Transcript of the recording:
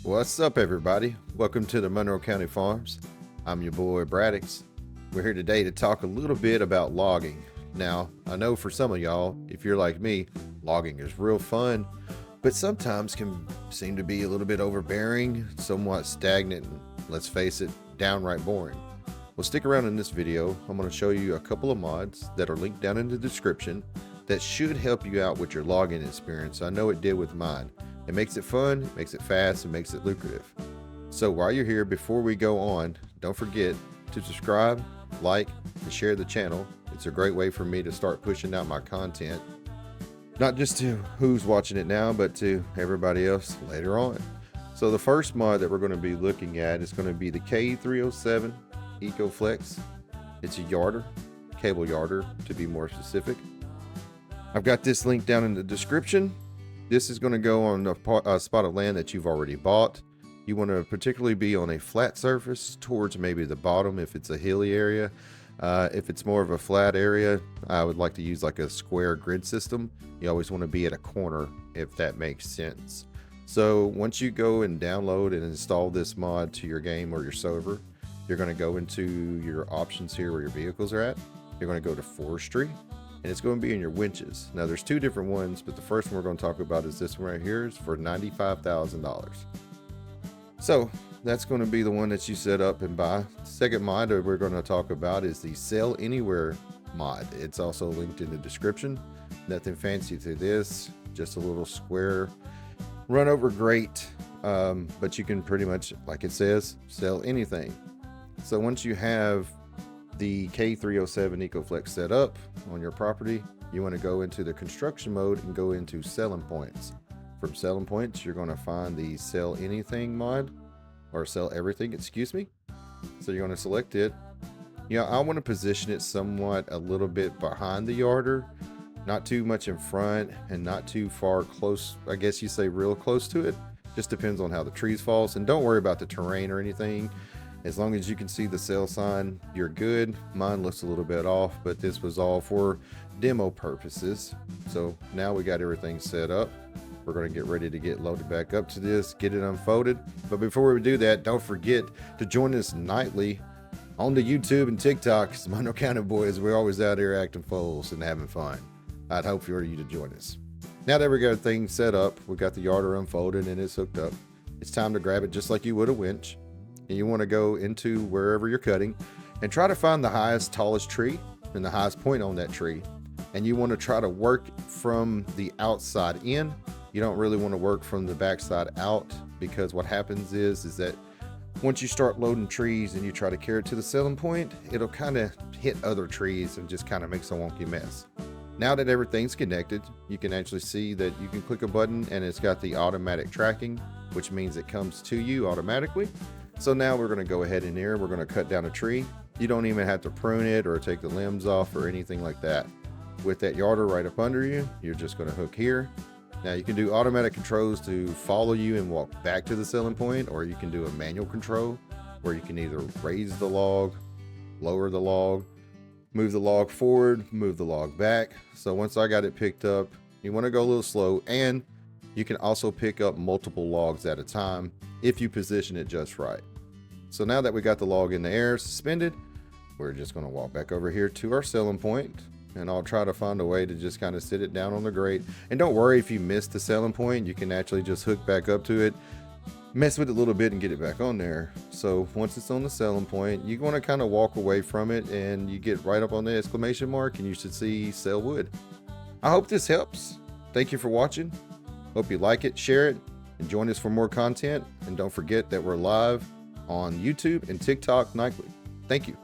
What's up, everybody? Welcome to the Monroe County Farms. I'm your boy Braddix. We're here today to talk a little bit about logging. Now, I know for some of y'all, if you're like me, logging is real fun, but sometimes can seem to be a little bit overbearing, somewhat stagnant, and let's face it, downright boring. Well, stick around in this video. I'm going to show you a couple of mods that are linked down in the description that should help you out with your logging experience. I know it did with mine. It makes it fun, makes it fast, and makes it lucrative. So while you're here, before we go on, don't forget to subscribe, like, and share the channel. It's a great way for me to start pushing out my content, not just to who's watching it now, but to everybody else later on. So the first mod that we're going to be looking at is going to be the K307 Ecko. It's a yarder, cable yarder to be more specific. I've got this link down in the description. This is going to go on a spot of land that you've already bought. You want to particularly be on a flat surface towards maybe the bottom if it's a hilly area. If it's more of a flat area, I would like to use like a square grid system. You always want to be at a corner if that makes sense. So once you go and download and install this mod to your game or your server, you're going to go into your options here where your vehicles are at. You're going to go to forestry. And it's going to be in your winches. Now there's two different ones, but the first one we're going to talk about is this one right here. It's for $95,000. So that's going to be the one that you set up and buy. Second mod that we're going to talk about is the Sell Anywhere mod. It's also linked in the description. Nothing fancy to this, just a little square run over grate, but you can pretty much, like it says, sell anything. So once you have the K307 Ecko set up on your property, you want to go into the construction mode and go into selling points. From selling points, you're going to find the sell anything mod, or sell everything, excuse me. So you're going to select it. I want to position it somewhat a little bit behind the yarder, not too much in front and not too far close. I guess you say real close to it. Just depends on how the trees falls, and don't worry about the terrain or anything. As long as you can see the sell sign, you're good. Mine looks a little bit off, but this was all for demo purposes. So now we got everything set up. We're going to get ready to get loaded back up to this, get it unfolded. But before we do that, don't forget to join us nightly on the YouTube and TikTok. It's Monroe County Boys. We're always out here acting fools and having fun. I'd hope for you to join us. Now that we got things set up, we got the yarder unfolded and it's hooked up. It's time to grab it just like you would a winch. And you want to go into wherever you're cutting and try to find the highest, tallest tree and the highest point on that tree. And you want to try to work from the outside in. You don't really want to work from the backside out, because what happens is that once you start loading trees and you try to carry it to the selling point, it'll kind of hit other trees and just kind of makes a wonky mess. Now that everything's connected, you can actually see that you can click a button and it's got the automatic tracking, which means it comes to you automatically. So now we're going to go ahead in here. We're going to cut down a tree. You don't even have to prune it or take the limbs off or anything like that. With that yarder right up under you, you're just going to hook here. Now you can do automatic controls to follow you and walk back to the selling point, or you can do a manual control where you can either raise the log, lower the log, move the log forward, move the log back. So once I got it picked up, you want to go a little slow, and you can also pick up multiple logs at a time if you position it just right. So now that we got the log in the air suspended, we're just going to walk back over here to our selling point, and I'll try to find a way to just kind of sit it down on the grate. And don't worry if you miss the selling point, you can actually just hook back up to it, mess with it a little bit and get it back on there. So once it's on the selling point, you want to kind of walk away from it and you get right up on the exclamation mark and you should see sell wood. I hope this helps. Thank you for watching. Hope you like it, share it, and join us for more content. And don't forget that we're live on YouTube and TikTok nightly. Thank you.